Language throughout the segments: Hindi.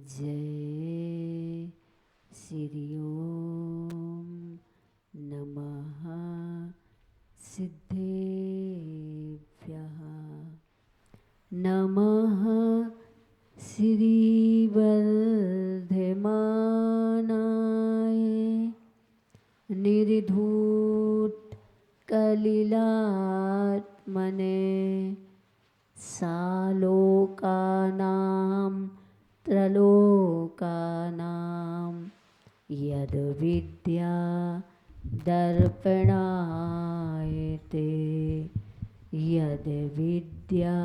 जय श्री ओम नमः सिद्धेभ्यः नमः श्रीवर्धमानाय निर्धूत कलिलात्मने सालोकानां त्रलोकानां यद विद्या दर्पणायते यद विद्या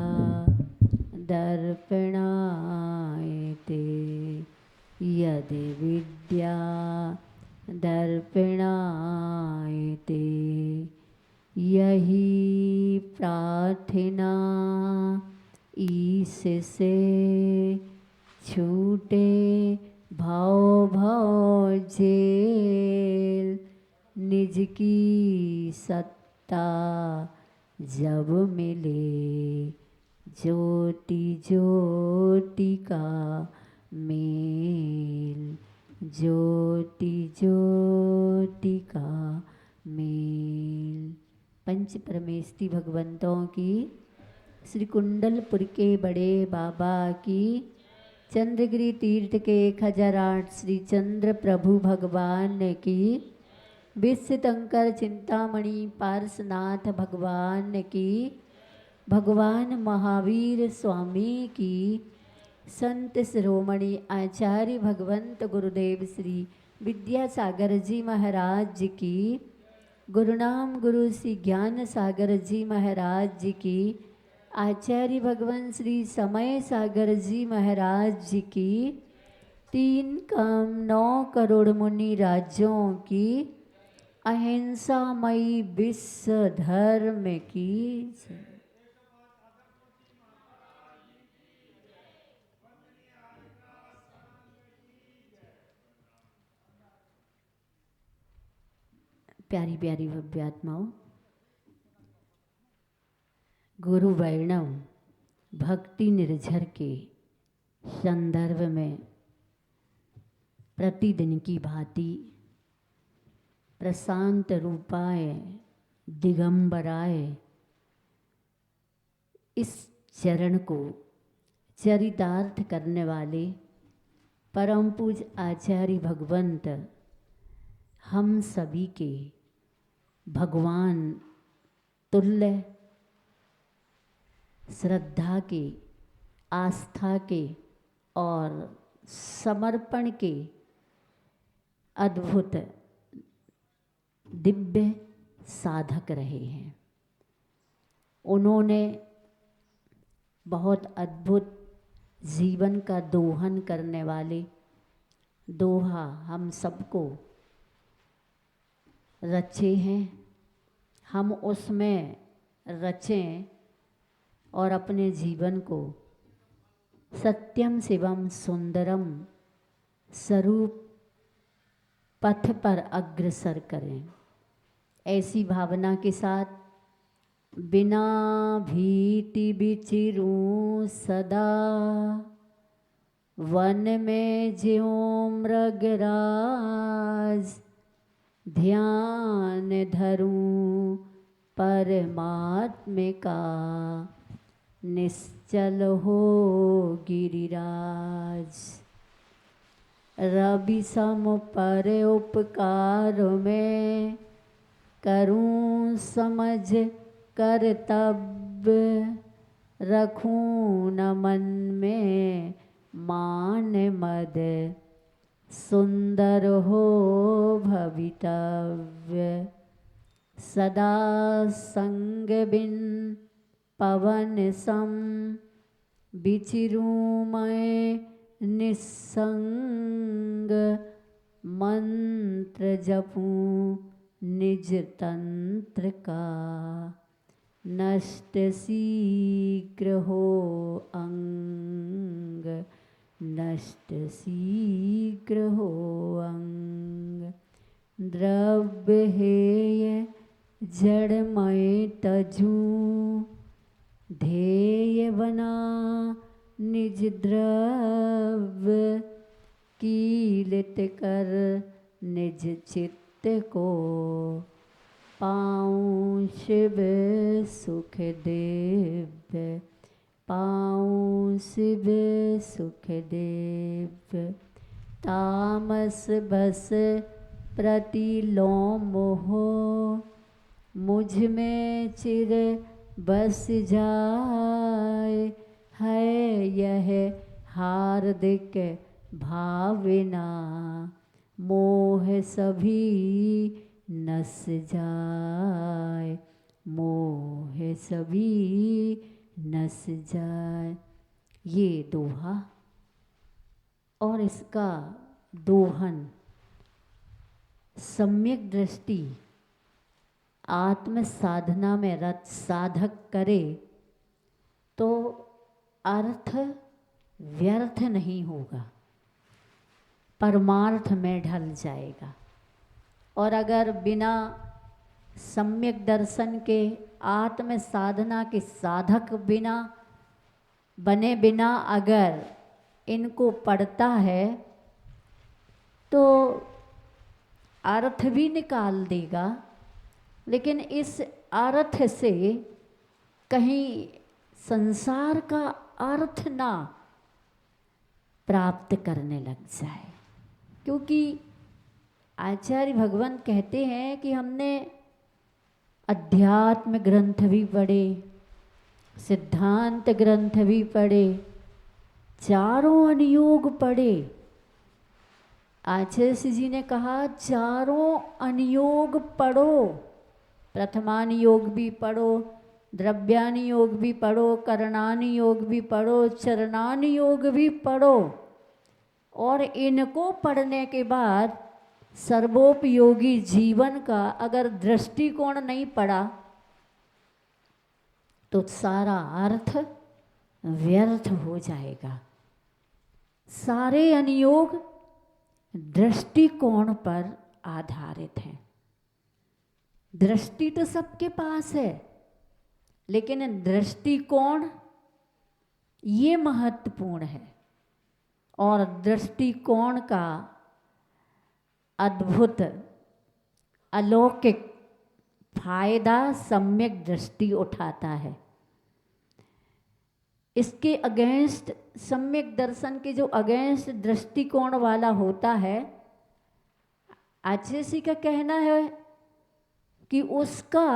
दर्पणायते यद विद्या दर्पणायते यही प्रार्थना ईससे छूटे भाव भाव जेल निज की सत्ता जब मिले ज्योति ज्योति का मेल ज्योति ज्योति का मेल। पंच परमेष्टि भगवंतों की श्री कुंडलपुर के बड़े बाबा की चंद्रगिरी तीर्थ के 1008 श्री चंद्र प्रभु भगवान की विश्व शंकर चिंतामणि पार्श्वनाथ भगवान की भगवान महावीर स्वामी की संत शिरोमणि आचार्य भगवंत गुरुदेव श्री विद्यासागर जी महाराज जी की गुरुनाम गुरु श्री ज्ञान सागर जी महाराज जी की आचार्य भगवान श्री समय सागर जी महाराज जी की 3,9 करोड़ मुनि राज्यों की अहिंसामयी विश्व धर्म की प्यारी प्यारी भव्यात्माओं, गुरु वैष्णव भक्ति निर्झर के संदर्भ में प्रतिदिन की भांति प्रशांत रूपाय दिगंबराय इस चरण को चरितार्थ करने वाले परम पूज आचार्य भगवंत हम सभी के भगवान तुल्य श्रद्धा के, आस्था के और समर्पण के अद्भुत दिव्य साधक रहे हैं। उन्होंने बहुत अद्भुत जीवन का दोहन करने वाले दोहा हम सबको रचे हैं। हम उसमें रचें और अपने जीवन को सत्यम शिवम सुंदरम स्वरूप पथ पर अग्रसर करें। ऐसी भावना के साथ बिना भीति बिचिरूं सदा वन में ज्यों मृगराज ध्यान धरूं परमात्म का निश्चल हो गिरिराज। रवि सम पर उपकार में करूं समझ कर्तव्य रखूं न मन में मान मद सुंदर हो भवितव्य। सदा संग बिन पवन सम बिचिरूं मैं निस्संग मंत्र जपूं निज तंत्र का नष्ट शीघ्र हो अंग नष्ट शीघ्र हो अंग। द्रव्य हेय जड़मय तजूं ध्येय बना निज द्रव्य कीलित कर निज चित्त को, पाऊँ शिव सुख दिव्य, पाऊँ शिव सुख दिव्य। तामस बस प्रतिलोम हो, मुझ में चिर बस जाए। है यह हार्दिक भावना, मोह सभी नस जाए, मोह सभी नस जाए। ये दोहा और इसका दोहन सम्यक दृष्टि आत्म साधना में रत साधक करे तो अर्थ व्यर्थ नहीं होगा, परमार्थ में ढल जाएगा। और अगर बिना सम्यक दर्शन के आत्म साधना के साधक बिना बने बिना अगर इनको पढ़ता है तो अर्थ भी निकाल देगा, लेकिन इस अर्थ से कहीं संसार का अर्थ ना प्राप्त करने लग जाए। क्योंकि आचार्य भगवान कहते हैं कि हमने अध्यात्म ग्रंथ भी पढ़े, सिद्धांत ग्रंथ भी पढ़े, चारों अनुयोग पढ़े। आचार्य जी ने कहा चारों अनुयोग पढ़ो, प्रथमानुयोग भी पढ़ो, द्रव्यानुयोग भी पढ़ो, करणानुयोग भी पढ़ो, चरणानुयोग भी पढ़ो। और इनको पढ़ने के बाद सर्वोपयोगी जीवन का अगर दृष्टिकोण नहीं पड़ा तो सारा अर्थ व्यर्थ हो जाएगा। सारे अनुयोग दृष्टिकोण पर आधारित हैं। दृष्टि तो सबके पास है, लेकिन दृष्टिकोण ये महत्वपूर्ण है। और दृष्टिकोण का अद्भुत अलौकिक फायदा सम्यक दृष्टि उठाता है। इसके अगेंस्ट सम्यक दर्शन के जो अगेंस्ट दृष्टिकोण वाला होता है, आचार्य का कहना है कि उसका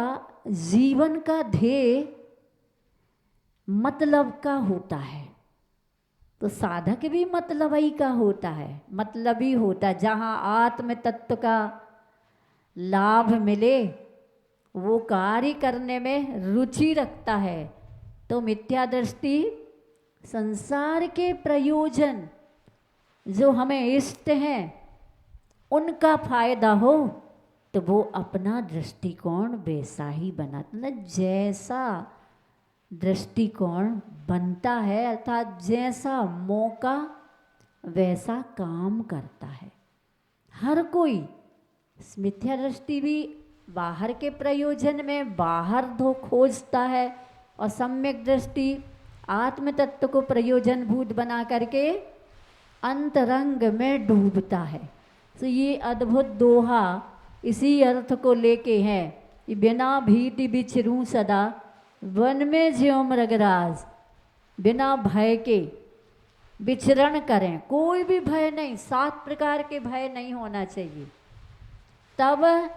जीवन का ध्येय मतलब का होता है। तो साधक भी मतलबी का होता है, मतलबी होता है। जहाँ आत्म तत्व का लाभ मिले वो कार्य करने में रुचि रखता है। तो मिथ्या दृष्टि संसार के प्रयोजन जो हमें इष्ट हैं उनका फायदा हो तो वो अपना दृष्टिकोण वैसा ही बनाता है, जैसा दृष्टिकोण बनता है, अर्थात जैसा मौका वैसा काम करता है। हर कोई मिथ्या दृष्टि भी बाहर के प्रयोजन में बाहर धो खोजता है और सम्यक दृष्टि आत्म तत्व को प्रयोजन भूत बना करके अंतरंग में डूबता है। तो ये अद्भुत दोहा इसी अर्थ को लेके है कि बिना भीति बिछरूं सदा, वन में ज्यों मृगराज। बिना भय के विचरण करें, कोई भी भय नहीं, 7 प्रकार के भय नहीं होना चाहिए। तब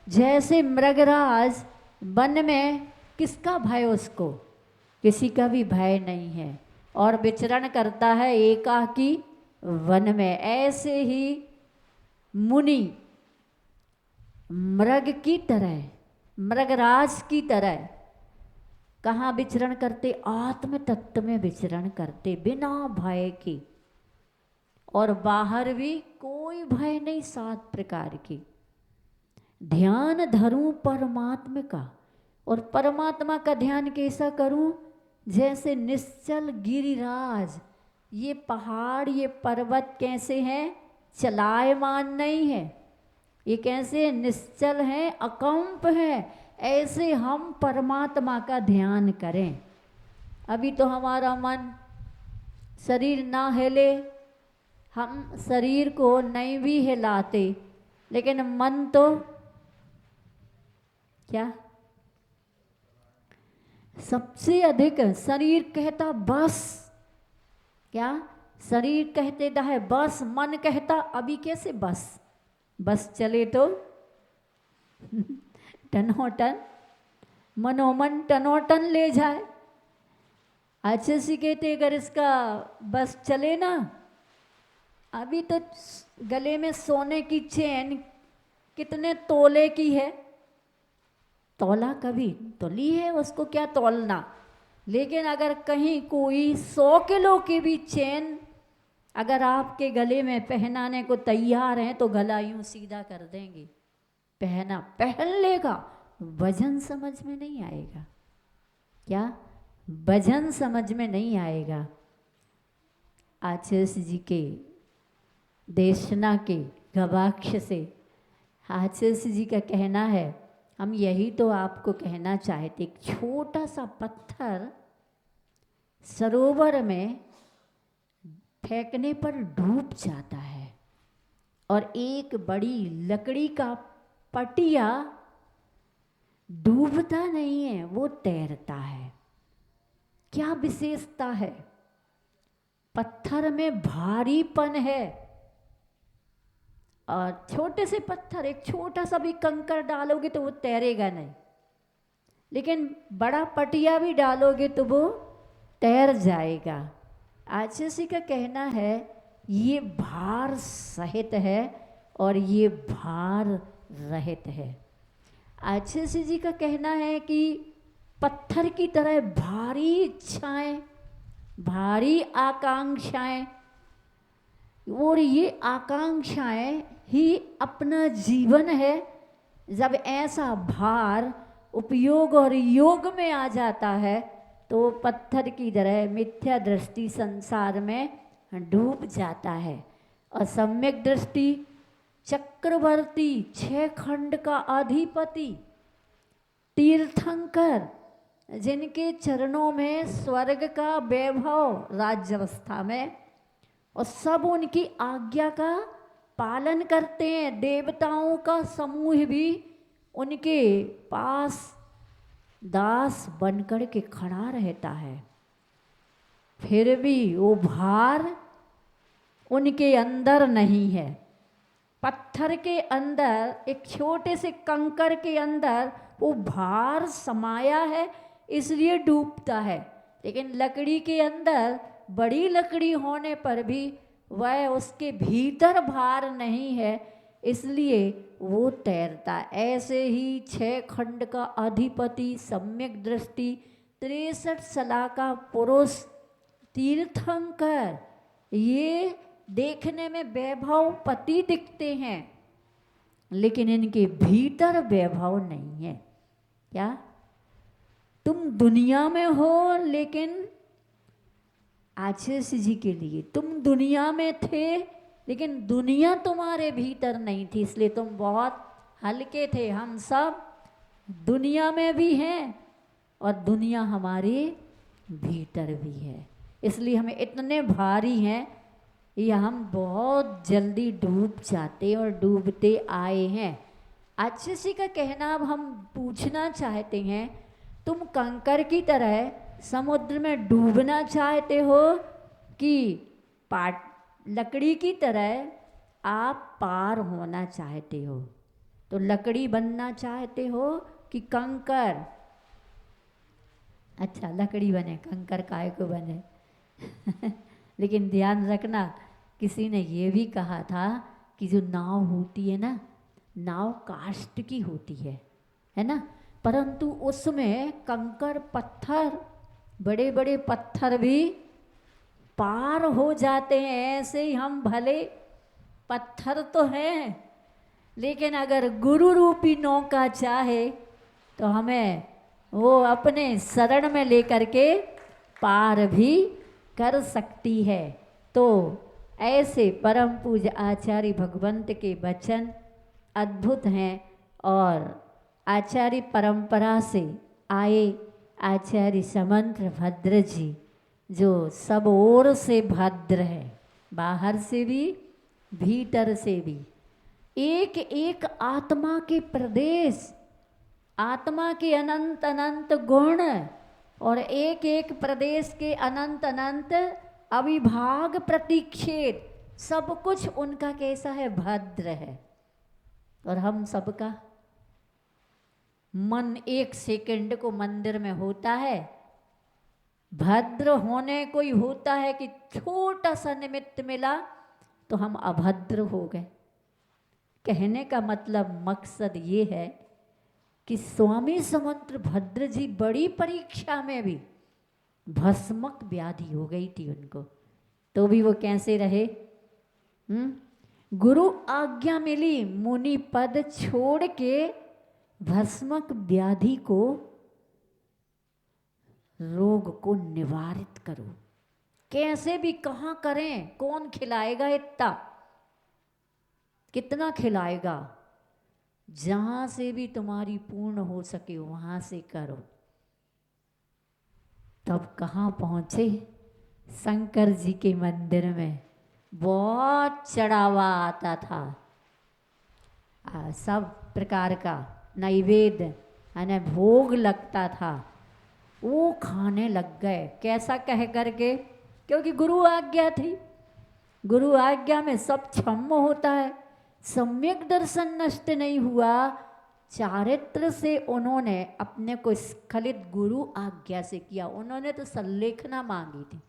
जैसे मृगराज वन में, किसका भय उसको, किसी का भी भय नहीं है और विचरण करता है एकाकी वन में। ऐसे ही मुनि मृग की तरह, मृगराज की तरह कहाँ विचरण करते, आत्म तत्व में विचरण करते बिना भय के। और बाहर भी कोई भय नहीं, 7 प्रकार की। ध्यान धरूं परमात्मा का, और परमात्मा का ध्यान कैसा करूं, जैसे निश्चल गिरिराज। ये पहाड़ ये पर्वत कैसे हैं, चलायमान नहीं है, ये कैसे निश्चल हैं, अकंप हैं। ऐसे हम परमात्मा का ध्यान करें। अभी तो हमारा मन शरीर ना हिले, हम शरीर को नहीं भी हिलाते, लेकिन मन तो क्या सबसे अधिक शरीर कहता बस, क्या शरीर कहते है बस, मन कहता अभी कैसे बस, बस चले तो टनोटन, मनोमन टनोटन ले जाए। अच्छे से कहते अगर इसका बस चले ना, अभी तो गले में सोने की चेन कितने तोले की है, तोला कभी तोली है, उसको क्या तोलना। लेकिन अगर कहीं कोई 100 किलो की भी चेन अगर आपके गले में पहनाने को तैयार हैं तो गला यूं सीधा कर देंगे, पहन लेगा, वजन समझ में नहीं आएगा। क्या वजन समझ में नहीं आएगा। आचार्य जी के देशना के गवाक्ष से आचार्य जी का कहना है, हम यही तो आपको कहना चाहते, एक छोटा सा पत्थर सरोवर में फेंकने पर डूब जाता है और एक बड़ी लकड़ी का पटिया डूबता नहीं है, वो तैरता है। क्या विशेषता है, पत्थर में भारीपन है। और छोटे से पत्थर, एक छोटा सा भी कंकड़ डालोगे तो वो तैरेगा नहीं, लेकिन बड़ा पटिया भी डालोगे तो वो तैर जाएगा। आचार्य जी का कहना है ये भार सहित है और ये भार रहित है। आचार्य जी का कहना है कि पत्थर की तरह भारी इच्छाएं, भारी आकांक्षाएं, और ये आकांक्षाएं ही अपना जीवन है। जब ऐसा भार उपयोग और योग में आ जाता है तो पत्थर की तरह मिथ्या दृष्टि संसार में डूब जाता है। और सम्यक दृष्टि चक्रवर्ती, 6 खंड का अधिपति, तीर्थंकर, जिनके चरणों में स्वर्ग का वैभव राज्यावस्था में, और सब उनकी आज्ञा का पालन करते हैं। देवताओं का समूह भी उनके पास दास बनकर के खड़ा रहता है, फिर भी वो भार उनके अंदर नहीं है। पत्थर के अंदर, एक छोटे से कंकड़ के अंदर वो भार समाया है, इसलिए डूबता है। लेकिन लकड़ी के अंदर बड़ी लकड़ी होने पर भी वह उसके भीतर भार नहीं है, इसलिए वो तैरता। ऐसे ही 6 खंड का अधिपति, सम्यक दृष्टि, 63 सला का पुरुष, तीर्थंकर, ये देखने में वैभवपति दिखते हैं, लेकिन इनके भीतर वैभव नहीं है। क्या तुम दुनिया में हो, लेकिन आचार्य जी के लिए तुम दुनिया में थे, लेकिन दुनिया तुम्हारे भीतर नहीं थी, इसलिए तुम बहुत हल्के थे। हम सब दुनिया में भी हैं और दुनिया हमारे भीतर भी है, इसलिए हमें इतने भारी हैं, ये हम बहुत जल्दी डूब जाते और डूबते आए हैं। आचार्य जी का कहना, अब हम पूछना चाहते हैं, तुम कंकर की तरह समुद्र में डूबना चाहते हो कि लकड़ी की तरह आप पार होना चाहते हो? तो लकड़ी बनना चाहते हो कि कंकर? अच्छा, लकड़ी बने, कंकर काहे को बने? लेकिन ध्यान रखना, किसी ने ये भी कहा था कि जो नाव होती है ना, नाव काष्ठ की होती है ना, परंतु उसमें कंकर पत्थर, बड़े बड़े पत्थर भी पार हो जाते हैं। ऐसे ही हम भले पत्थर तो हैं, लेकिन अगर गुरु रूपी नौका चाहे तो हमें वो अपने शरण में लेकर के पार भी कर सकती है। तो ऐसे परम पूज्य आचार्य भगवंत के वचन अद्भुत हैं, और आचार्य परंपरा से आए आचार्य समंत्र भद्र जी, जो सब ओर से भद्र है, बाहर से भी भीतर से भी। एक एक आत्मा के प्रदेश, आत्मा के अनंत अनंत गुण और एक एक प्रदेश के अनंत अनंत अविभाग प्रतिक्षेप, सब कुछ उनका कैसा है? भद्र है। और हम सबका मन एक सेकंड को मंदिर में होता है, भद्र होने को ही होता है कि छोटा सा निमित्त मिला तो हम अभद्र हो गए। कहने का मतलब मकसद ये है कि स्वामी समंत भद्र जी बड़ी परीक्षा में भी भस्मक व्याधि हो गई थी उनको, तो भी वो कैसे रहे? गुरु आज्ञा मिली, मुनि पद छोड़ के भस्मक व्याधि को, रोग को निवारित करो। कैसे भी कहाँ करें? कौन खिलाएगा इतना? कितना खिलाएगा? जहां से भी तुम्हारी पूर्ण हो सके वहां से करो। तब कहाँ पहुंचे? शंकर जी के मंदिर में बहुत चढ़ावा आता था, सब प्रकार का नैवेद्य यानी भोग लगता था, वो खाने लग गए। कैसा कह करके? क्योंकि गुरु आज्ञा थी, गुरु आज्ञा में सब क्षम्य होता है। सम्यक दर्शन नष्ट नहीं हुआ, चारित्र से उन्होंने अपने को स्खलित गुरु आज्ञा से किया। उन्होंने तो संलेखना मांगी थी,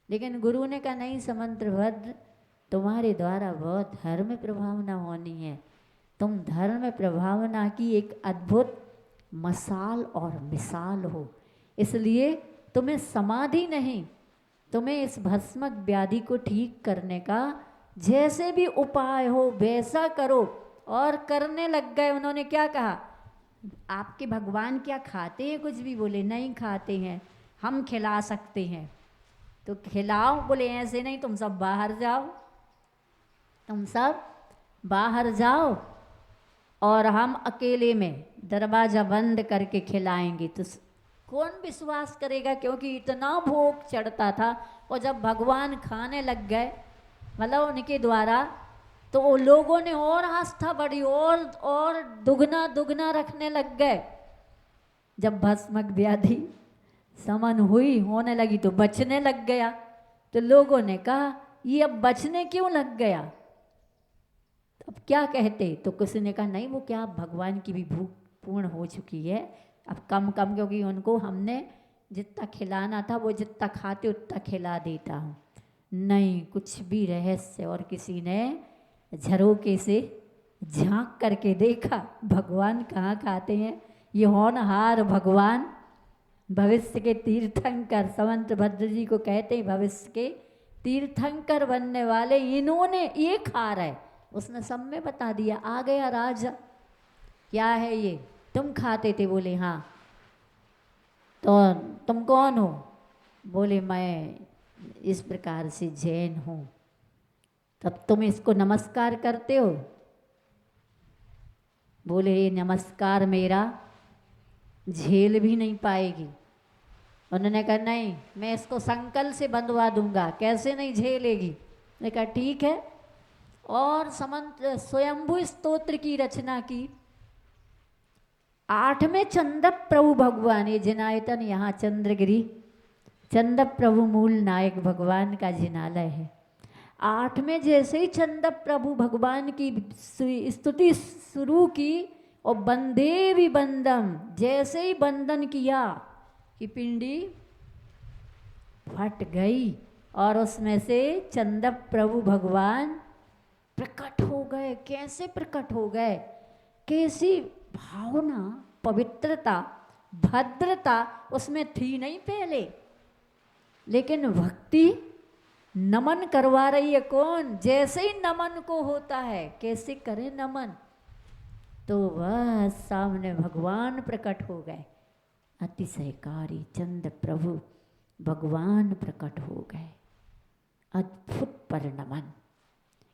लेकिन गुरु ने कहा नहीं समंत्रभद्र, तुम्हारे द्वारा बहुत धर्म प्रभावना होनी है, तुम धर्म प्रभावना की एक अद्भुत मसाल और मिसाल हो, इसलिए तुम्हें समाधि नहीं, तुम्हें इस भस्मक व्याधि को ठीक करने का जैसे भी उपाय हो वैसा करो। और करने लग गए। उन्होंने क्या कहा? आपके भगवान क्या खाते हैं? कुछ भी? बोले नहीं खाते हैं, हम खिला सकते हैं। तो खिलाओ। बोले ऐसे नहीं, तुम सब बाहर जाओ, तुम सब बाहर जाओ और हम अकेले में दरवाज़ा बंद करके खिलाएंगे। तो कौन विश्वास करेगा? क्योंकि इतना भोग चढ़ता था। और जब भगवान खाने लग गए मतलब उनके द्वारा, तो वो लोगों ने और आस्था बढ़ी और दुगना दुगना रखने लग गए। जब भस्मक व्याधि समन हुई होने लगी तो बचने लग गया। तो लोगों ने कहा ये अब बचने क्यों लग गया? अब क्या कहते? तो किसी ने कहा नहीं, वो क्या भगवान की भी भूख पूर्ण हो चुकी है, अब कम कम, क्योंकि उनको हमने जितना खिलाना था वो जितना खाते उतना खिला देता हूँ। नहीं, कुछ भी रहस्य। और किसी ने झरोके से झांक करके देखा भगवान कहाँ खाते हैं। ये होनहार भगवान, भविष्य के तीर्थंकर, समंत भद्र जी को कहते हैं भविष्य के तीर्थंकर बनने वाले, इन्होंने ये खा रहे। उसने सब में बता दिया। आ गया राजा, क्या है ये? तुम खाते थे? बोले हाँ। तो तुम कौन हो? बोले मैं इस प्रकार से जैन हूँ। तब तुम इसको नमस्कार करते हो? बोले ये नमस्कार मेरा झेल भी नहीं पाएगी। उन्होंने कहा नहीं, मैं इसको संकल से बंधवा दूंगा, कैसे नहीं झेलेगी। ने कहा ठीक है। और समंत स्वयंभू स्तोत्र की रचना की। 8वें चंदप प्रभु भगवान, ये जिनायतन यहाँ चंद्रगिरी चंदप प्रभु मूल नायक भगवान का जिनालय है। 8वें जैसे ही चंदप प्रभु भगवान की स्तुति शुरू की और बंदे भी बंदम, जैसे ही बंदन किया कि पिंडी फट गई और उसमें से चंदप प्रभु भगवान प्रकट हो गए। कैसे प्रकट हो गए? कैसी भावना, पवित्रता, भद्रता उसमें थी नहीं पहले, लेकिन भक्ति नमन करवा रही है। कौन? जैसे ही नमन को होता है, कैसे करे नमन, तो वह सामने भगवान प्रकट हो गए। अतिशयकारी चंद प्रभु भगवान प्रकट हो गए। अद्भुत परिणमन।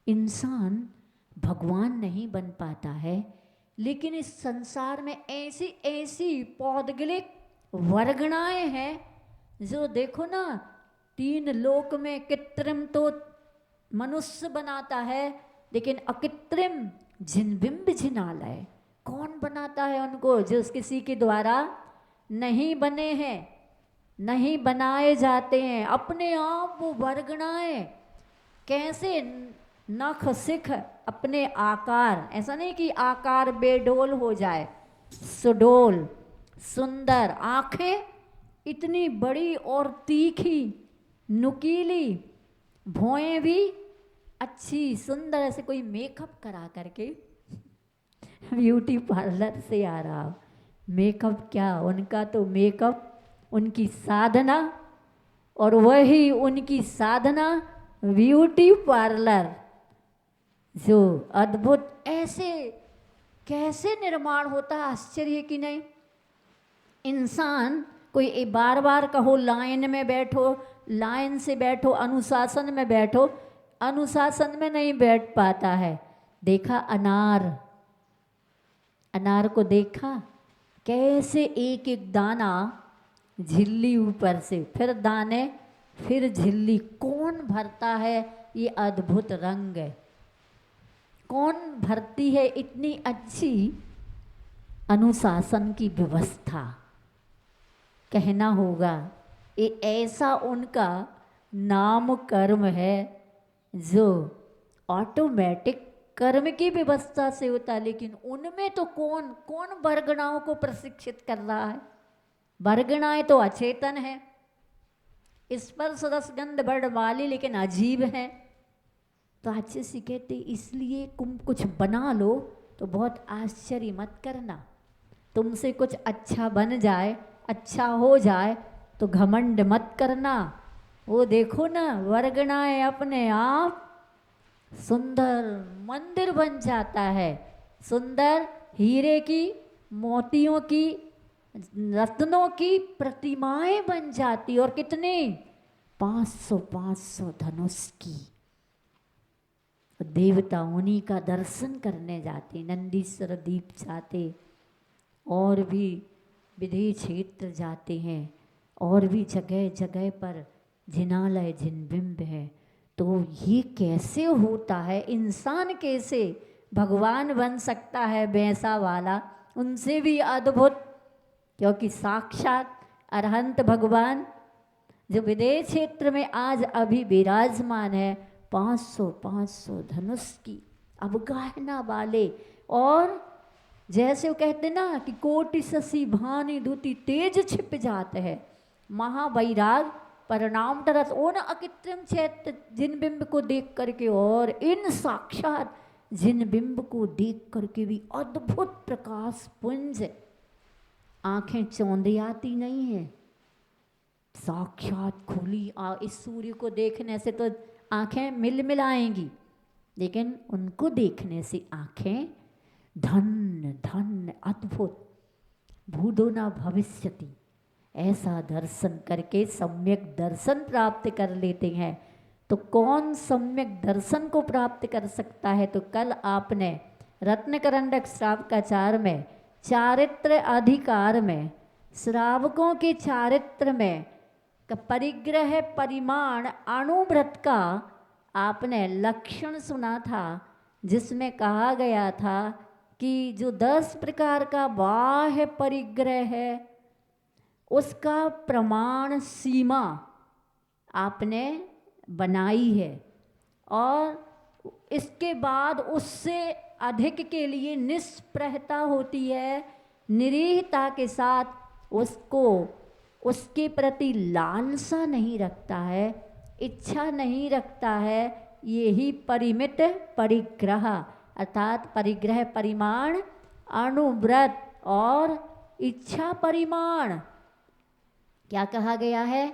इंसान भगवान नहीं बन पाता है, लेकिन इस संसार में ऐसी ऐसी पौद्गलिक वर्गणाएं हैं जो देखो ना, 3 लोक में कृत्रिम तो मनुष्य बनाता है, लेकिन अकृत्रिम जिनबिंब जिनालय कौन बनाता है उनको? जो किसी के द्वारा नहीं बने हैं, नहीं बनाए जाते हैं, अपने आप वो वर्गणाएं कैसे नख सिख अपने आकार, ऐसा नहीं कि आकार बेडोल हो जाए, सुडोल सुंदर, आंखें इतनी बड़ी और तीखी नुकीली, भौएं भी अच्छी सुंदर, ऐसे कोई मेकअप करा करके ब्यूटी पार्लर से आ रहा, मेकअप क्या, उनका तो मेकअप उनकी साधना, और वही उनकी साधना ब्यूटी पार्लर, जो अद्भुत ऐसे कैसे निर्माण होता है, आश्चर्य कि नहीं। इंसान कोई बार बार कहो लाइन में बैठो, लाइन से बैठो, अनुशासन में बैठो, अनुशासन में नहीं बैठ पाता है। देखा अनार, अनार को देखा कैसे एक एक दाना, झिल्ली ऊपर से, फिर दाने, फिर झिल्ली, कौन भरता है ये अद्भुत रंग है, कौन भरती है इतनी अच्छी अनुशासन की व्यवस्था। कहना होगा ये ऐसा उनका नाम कर्म है जो ऑटोमेटिक कर्म की व्यवस्था से होता है, लेकिन उनमें तो कौन कौन वर्गणाओं को प्रशिक्षित कर रहा है। वर्गणाएं तो अचेतन है, स्पर्श रस गंध बड़ वाली, लेकिन अजीब है। तो अच्छे से कहते इसलिए तुम कुछ बना लो तो बहुत आश्चर्य मत करना, तुमसे कुछ अच्छा बन जाए, अच्छा हो जाए तो घमंड मत करना। वो देखो ना वर्गणाएं अपने आप सुंदर मंदिर बन जाता है, सुंदर हीरे की, मोतियों की, रत्नों की प्रतिमाएं बन जाती, और कितनी 500 धनुष की। देवता उन्हीं का दर्शन करने जाते, नंदीश्वर दीप जाते, और भी विधि क्षेत्र जाते हैं, और भी जगह जगह पर जिनालय जिनबिंब है। तो ये कैसे होता है, इंसान कैसे भगवान बन सकता है वैसा वाला, उनसे भी अद्भुत, क्योंकि साक्षात अरहंत भगवान जो विदेह क्षेत्र में आज अभी विराजमान है, 500 धनुष की अवगाहना वाले। और जैसे वो कहते ना कि कोटि शशि भानि धुति तेज छिप जाते है, महावैराग परिणाम तरस, उन अकृत्रिम चैत्र जिन बिंब को देख करके और इन साक्षात जिन बिंब को देख करके भी अद्भुत प्रकाश पुंज, आंखें चौंधियाती नहीं है, साक्षात खुली। इस सूर्य को देखने से तो आंखें मिलमिलाएंगी, लेकिन उनको देखने से आंखें धन्य धन्य अद्भुत, भूतो न भविष्यति, ऐसा दर्शन करके सम्यक दर्शन प्राप्त कर लेते हैं। तो कौन सम्यक दर्शन को प्राप्त कर सकता है? तो कल आपने रत्नकरंडक श्रावकाचार में चारित्र अधिकार में श्रावकों के चारित्र में परिग्रह परिमाण अणुव्रत का आपने लक्षण सुना था, जिसमें कहा गया था कि जो 10 प्रकार का बाह्य परिग्रह है उसका प्रमाण सीमा आपने बनाई है, और इसके बाद उससे अधिक के लिए निष्प्रहता होती है, निरीहता के साथ उसको उसके प्रति लालसा नहीं रखता है, इच्छा नहीं रखता है। यही परिमित परिग्रह अर्थात परिग्रह परिमाण अणुव्रत और इच्छा परिमाण क्या कहा गया है?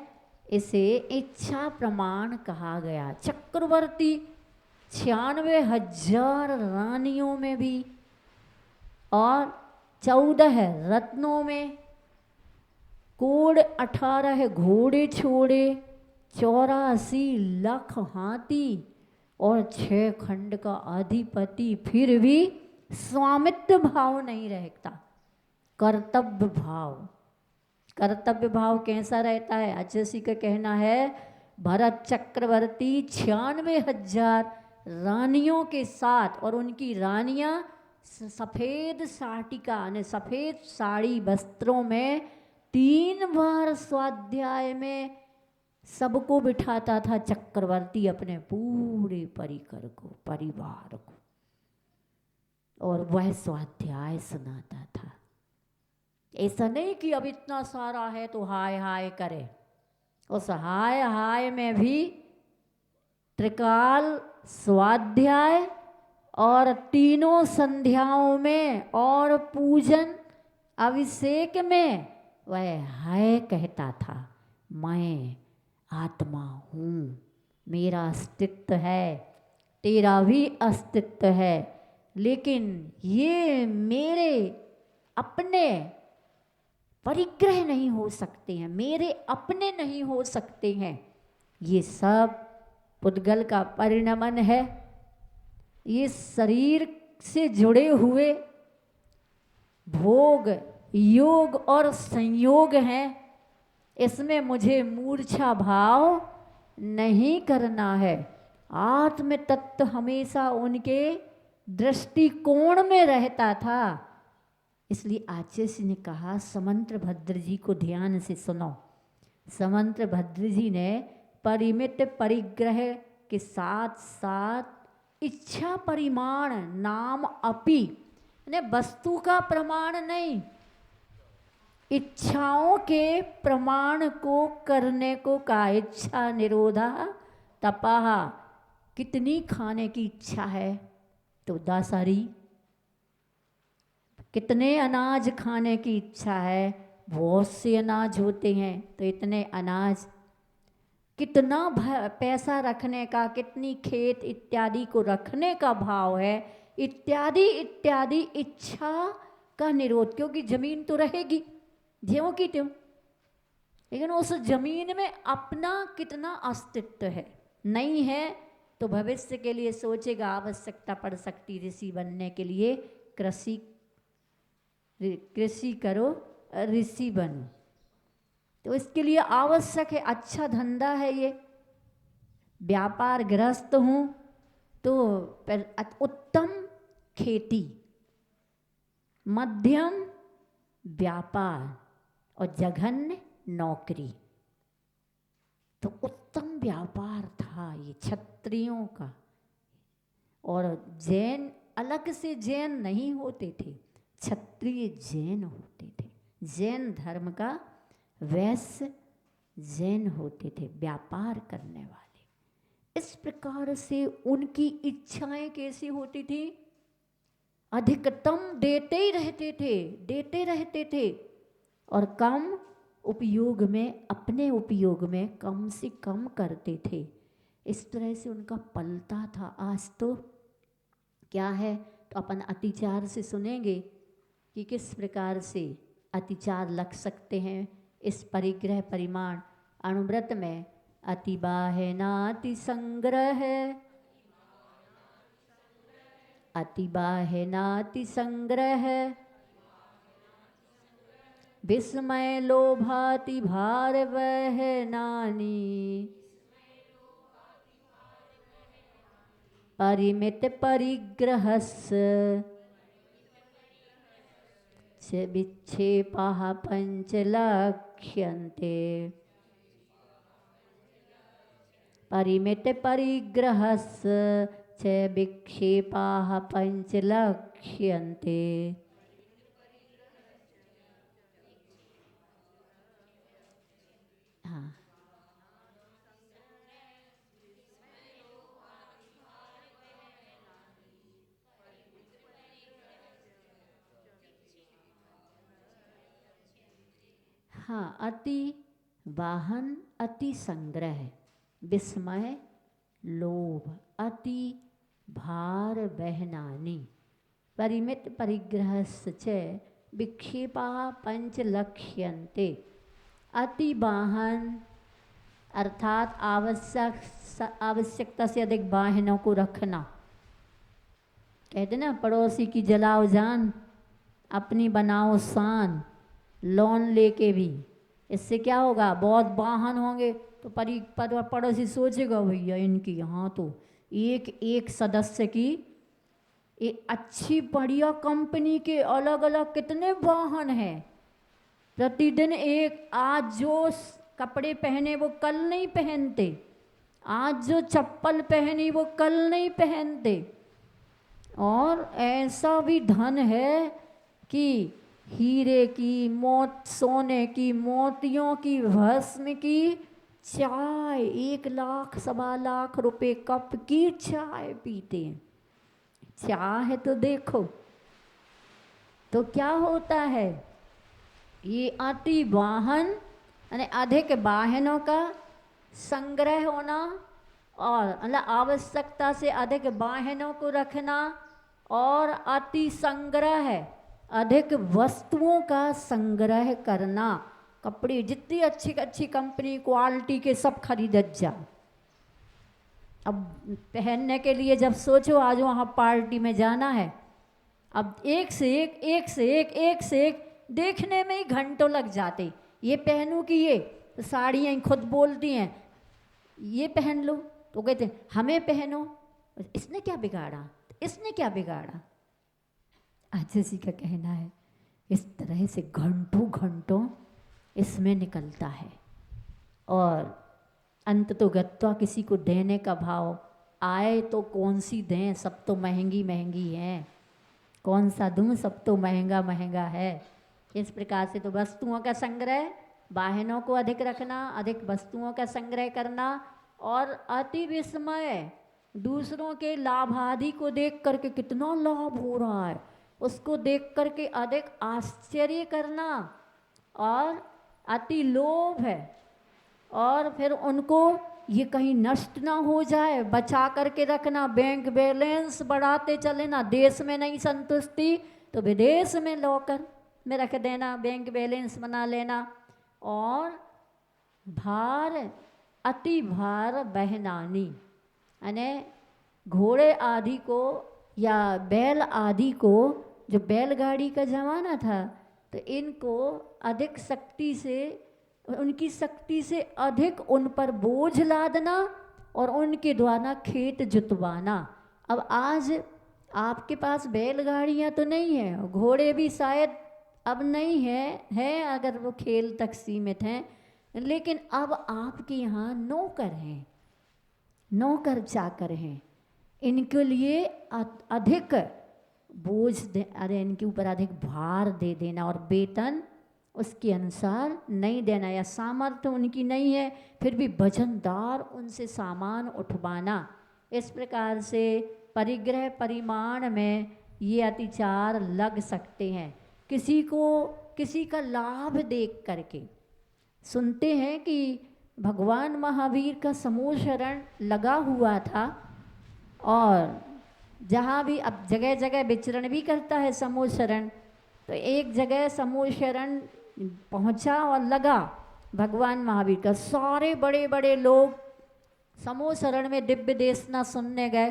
इसे इच्छा प्रमाण कहा गया। चक्रवर्ती 96,000 रानियों में भी और 14 रत्नों में, कोड़ 18 घोड़े छोड़े, 84 लाख हाथी और 6 खंड का अधिपति, फिर भी स्वामित्व भाव नहीं रहता, कर्तव्य भाव। कर्तव्य भाव कैसा रहता है? अजय का कहना है भरत चक्रवर्ती 96,000 रानियों के साथ, और उनकी रानियां सफ़ेद साटिका यानी सफ़ेद साड़ी वस्त्रों में 3 बार स्वाध्याय में सबको बिठाता था चक्रवर्ती, अपने पूरे परिकर को, परिवार को, और वह स्वाध्याय सुनाता था। ऐसा नहीं कि अब इतना सारा है तो हाय हाय करे, उस हाय हाय में भी त्रिकाल स्वाध्याय और तीनों संध्याओं में और पूजन अभिषेक में वह हाय कहता था, मैं आत्मा हूँ, मेरा अस्तित्व है, तेरा भी अस्तित्व है, लेकिन ये मेरे अपने परिग्रह नहीं हो सकते हैं, मेरे अपने नहीं हो सकते हैं। ये सब पुद्गल का परिणमन है, ये शरीर से जुड़े हुए भोग योग और संयोग हैं। इसमें मुझे मूर्छा भाव नहीं करना है। आत्म तत्व हमेशा उनके दृष्टिकोण में रहता था। इसलिए आचार्य ने कहा, समंत्र भद्र जी को ध्यान से सुनो। समंत्र भद्र जी ने परिमित परिग्रह के साथ साथ इच्छा परिमाण नाम अपि, ने वस्तु का प्रमाण नहीं, इच्छाओं के प्रमाण को करने को कहा। इच्छा निरोधा तपाह, कितनी खाने की इच्छा है तो दासारी, कितने अनाज खाने की इच्छा है, बहुत से अनाज होते हैं तो इतने अनाज, कितना पैसा रखने का, कितनी खेत इत्यादि को रखने का भाव है, इत्यादि इत्यादि इच्छा का निरोध। क्योंकि जमीन तो रहेगी ज्यों की त्यों, लेकिन उस जमीन में अपना कितना अस्तित्व है, नहीं है तो भविष्य के लिए सोचेगा, आवश्यकता पड़ सकती ऋषि बनने के लिए, कृषि करो ऋषि बनो, तो इसके लिए आवश्यक है, अच्छा धंधा है ये, व्यापार ग्रस्त हूँ तो उत्तम खेती, मध्यम व्यापार और जघन्य नौकरी। तो उत्तम व्यापार था ये क्षत्रियों का। और जैन अलग से जैन नहीं होते थे, क्षत्रिय जैन होते थे। जैन धर्म का वैश्य जैन होते थे, व्यापार करने वाले। इस प्रकार से उनकी इच्छाएं कैसी होती थी, अधिकतम देते ही रहते थे, देते रहते थे, और कम उपयोग में, अपने उपयोग में कम से कम करते थे। इस तरह से उनका पलता था। आज तो क्या है, तो अपन अतिचार से सुनेंगे कि किस प्रकार से अतिचार लग सकते हैं। इस परिग्रह परिमाण अणुव्रत में अति बाह्य नाति संग्रह, अति बाह्य नाति संग्रह, विस्मय लोभाति भार वह नानी, परिमित परिग्रहस् विक्षेपाः पंचलक्ष्यन्ते, परिमित परिग्रहस् विक्षेपाः पंचलक्ष्यन्ते। हाँ, हाँ, अति वाहन, अति संग्रह, विस्मय लोभ, अति भार बहनानी, परिमित परिग्रहश्च विक्षेपाः पंचलक्ष्यन्ते। अति वाहन अर्थात आवश्यकता से अधिक वाहनों को रखना। कहते ना, पड़ोसी की जलाओ जान, अपनी बनाओ शान। लोन लेके भी इससे क्या होगा, बहुत वाहन होंगे तो पड़ोसी सोचेगा भैया इनकी यहाँ तो एक एक सदस्य की अच्छी बढ़िया कंपनी के अलग अलग कितने वाहन हैं, प्रतिदिन एक, आज जो कपड़े पहने वो कल नहीं पहनते, आज जो चप्पल पहनी वो कल नहीं पहनते। और ऐसा भी धन है कि हीरे की, सोने की, मोतियों की, भस्म की चाय, 1 लाख 1.25 लाख रुपए कप की चाय पीते हैं। चाय तो देखो तो क्या होता है, ये अति वाहन यानी अधिक वाहनों का संग्रह होना और मतलब आवश्यकता से अधिक वाहनों को रखना और अति संग्रह, अधिक वस्तुओं का संग्रह करना। कपड़े जितनी अच्छी अच्छी कंपनी क्वालिटी के सब खरीद जाओ। अब पहनने के लिए जब सोचो आज वहाँ पार्टी में जाना है, अब एक से एक देखने में ही घंटों लग जाते। ये पहनूं कि ये, तो साड़ियाँ खुद बोलती हैं ये पहन लो, तो कहते हमें पहनो, इसने क्या बिगाड़ा, इसने क्या बिगाड़ा। आजसी का कहना है इस तरह से घंटों घंटों इसमें निकलता है और अंत तो गत्वा किसी को देने का भाव आए तो कौन सी दें, सब तो महंगी महंगी हैं, कौन सा दूँ, सब तो महंगा महंगा है। इस प्रकार से तो वस्तुओं का संग्रह, वाहनों को अधिक रखना, अधिक वस्तुओं का संग्रह करना और अति विस्मय, दूसरों के लाभादि को देख करके कितना लाभ हो रहा है उसको देख करके अधिक आश्चर्य करना और अति लोभ है, और फिर उनको ये कहीं नष्ट ना हो जाए बचा करके रखना, बैंक बैलेंस बढ़ाते चले ना, देश में नहीं संतुष्टि तो विदेश में लॉकर में रख देना, बैंक बैलेंस बना लेना। और भार, अति भार बहनानी, यानी घोड़े आदि को या बैल आदि को, जो बैलगाड़ी का ज़माना था तो इनको अधिक शक्ति से, उनकी शक्ति से अधिक उन पर बोझ लादना और उनके द्वारा खेत जुतवाना। अब आज आपके पास बैलगाड़ियाँ तो नहीं है, घोड़े भी शायद अब नहीं है अगर वो खेल तक सीमित हैं, लेकिन अब आपके यहाँ नौकर हैं, नौकर चाकर हैं, इनके लिए अधिक बोझ दे, अरे इनके ऊपर अधिक भार दे देना और वेतन उसके अनुसार नहीं देना, या सामर्थ्य उनकी नहीं है फिर भी वजनदार उनसे सामान उठवाना। इस प्रकार से परिग्रह परिमाण में ये अतिचार लग सकते हैं। किसी को किसी का लाभ देख करके, सुनते हैं कि भगवान महावीर का समूह शरण लगा हुआ था और जहाँ भी अब जगह जगह विचरण भी करता है समूह शरण, तो एक जगह समूह शरण पहुँचा और लगा भगवान महावीर का, सारे बड़े बड़े लोग समूह शरण में दिव्य देशना सुनने गए।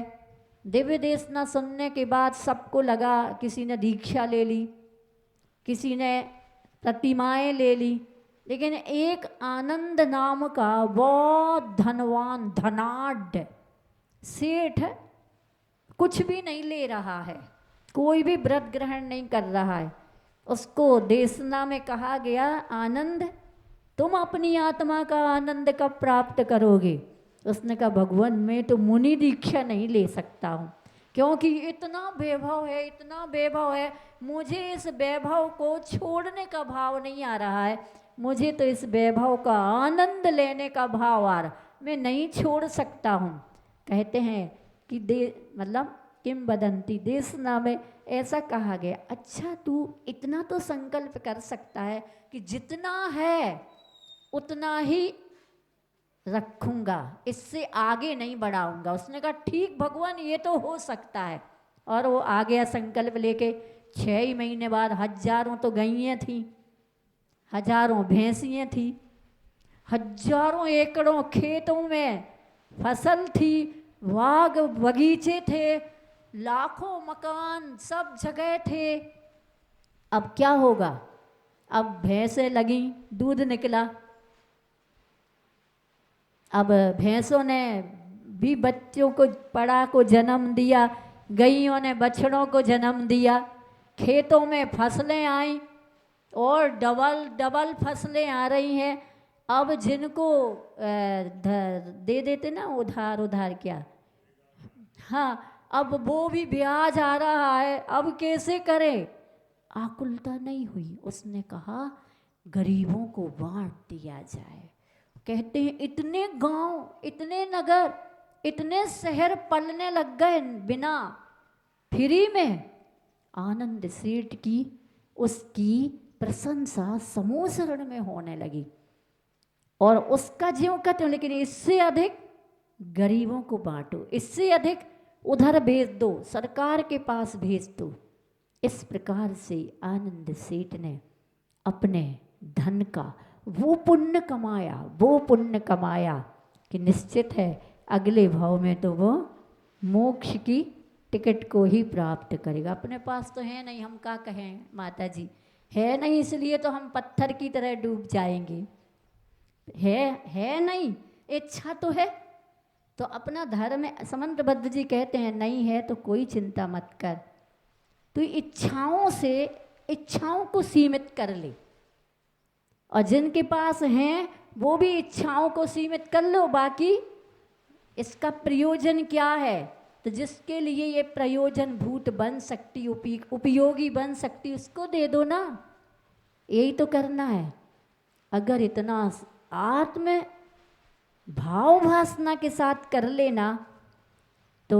दिव्य देशना सुनने के बाद सबको लगा, किसी ने दीक्षा ले ली, किसी ने प्रतिमाएँ ले ली, लेकिन एक आनंद नाम का बहुत धनवान धनाढ़ सेठ कुछ भी नहीं ले रहा है, कोई भी व्रत ग्रहण नहीं कर रहा है। उसको देशना में कहा गया, आनंद तुम अपनी आत्मा का आनंद कब प्राप्त करोगे। उसने कहा भगवान मैं तो मुनि दीक्षा नहीं ले सकता हूँ, क्योंकि इतना वैभव है, इतना वैभव है, मुझे इस वैभव को छोड़ने का भाव नहीं आ रहा है, मुझे तो इस वैभव का आनंद लेने का भाव आ रहा, मैं नहीं छोड़ सकता हूँ। कहते हैं कि मतलब किंवदंती देशना में ऐसा कहा गया, अच्छा तू इतना तो संकल्प कर सकता है कि जितना है उतना ही रखूँगा, इससे आगे नहीं बढ़ाऊँगा। उसने कहा ठीक भगवान ये तो हो सकता है, और वो आ गया संकल्प लेके। 6 ही महीने बाद हजारों तो गैयें थीं, हजारों भैंसियाँ थी, हजारों एकड़ों खेतों में फसल थी, बाग बगीचे थे, लाखों मकान सब जगह थे। अब क्या होगा, अब भैंसें लगी, दूध निकला, अब भैंसों ने भी बच्चों को पड़ा को जन्म दिया, गैयों ने बछड़ों को जन्म दिया, खेतों में फसलें आई और डबल डबल फसलें आ रही हैं। अब जिनको दे देते ना उधार उधार क्या, हाँ, अब वो भी ब्याज आ रहा है, अब कैसे करें। आकुलता नहीं हुई, उसने कहा गरीबों को बांट दिया जाए। कहते हैं इतने गांव, इतने नगर, इतने शहर पलने लग गए बिना फ्री में। आनंद सेठ की उसकी प्रशंसा समूह शरण में होने लगी और उसका ज्यों कहते हो, लेकिन इससे अधिक गरीबों को बांटो, इससे अधिक उधर भेज दो, सरकार के पास भेज दो। इस प्रकार से आनंद सेठ ने अपने धन का वो पुण्य कमाया कि निश्चित है अगले भाव में तो वो मोक्ष की टिकट को ही प्राप्त करेगा। अपने पास तो है नहीं, हम क्या कहें माता जी, है नहीं, इसलिए तो हम पत्थर की तरह डूब जाएंगे। है नहीं, इच्छा तो है। तो अपना धर्म, समंतबद्ध जी कहते हैं नहीं है तो कोई चिंता मत कर, तो इच्छाओं को सीमित कर ले, और जिनके पास हैं वो भी इच्छाओं को सीमित कर लो। बाकी इसका प्रयोजन क्या है, तो जिसके लिए ये प्रयोजन भूत बन सकती, उपयोगी बन सकती, उसको दे दो ना। यही तो करना है। अगर इतना आत्म भाव भासना के साथ कर लेना तो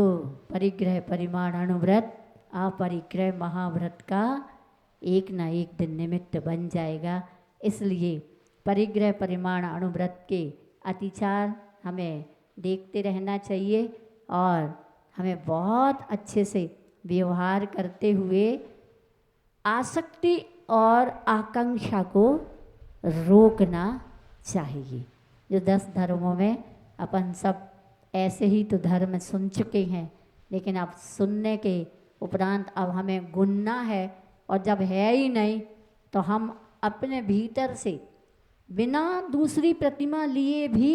परिग्रह परिमाण अणुव्रत अपरिग्रह महाव्रत का एक ना एक दिन निमित्त बन जाएगा। इसलिए परिग्रह परिमाण अणुव्रत के अतिचार हमें देखते रहना चाहिए और हमें बहुत अच्छे से व्यवहार करते हुए आसक्ति और आकांक्षा को रोकना चाहिए। जो 10 धर्मों में अपन सब ऐसे ही तो धर्म सुन चुके हैं, लेकिन अब सुनने के उपरांत अब हमें गुनना है, और जब है ही नहीं तो हम अपने भीतर से बिना दूसरी प्रतिमा लिए भी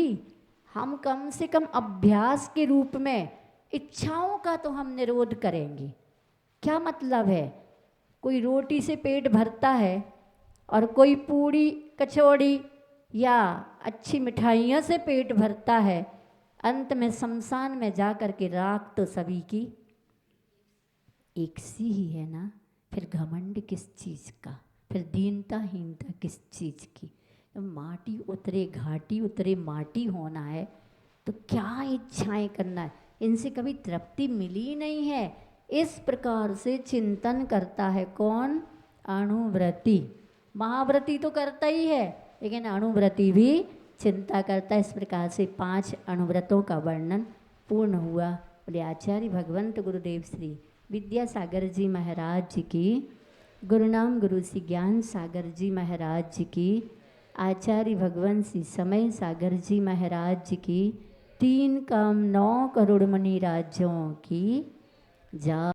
हम कम से कम अभ्यास के रूप में इच्छाओं का तो हम निरोध करेंगे। क्या मतलब है, कोई रोटी से पेट भरता है और कोई पूड़ी कचौड़ी या अच्छी मिठाइयों से पेट भरता है, अंत में शमशान में जा कर के राख तो सभी की एक सी ही है ना। फिर घमंड किस चीज़ का, फिर दीनता हीनता किस चीज़ की। माटी उतरे घाटी उतरे माटी होना है तो क्या इच्छाएं करना है, इनसे कभी तृप्ति मिली नहीं है। इस प्रकार से चिंतन करता है कौन, अणुव्रती। महाव्रती तो करता ही है, लेकिन अणुव्रती भी चिंता करता है। इस प्रकार से 5 अणुव्रतों का वर्णन पूर्ण हुआ। बोले आचार्य भगवंत गुरुदेव श्री विद्यासागर जी महाराज जी की, गुरुनाम गुरु श्री ज्ञान सागर जी महाराज जी की, आचार्य भगवान श्री समय सागर जी महाराज जी की, 3 काम 9 करोड़ मणि राज्यों की जा।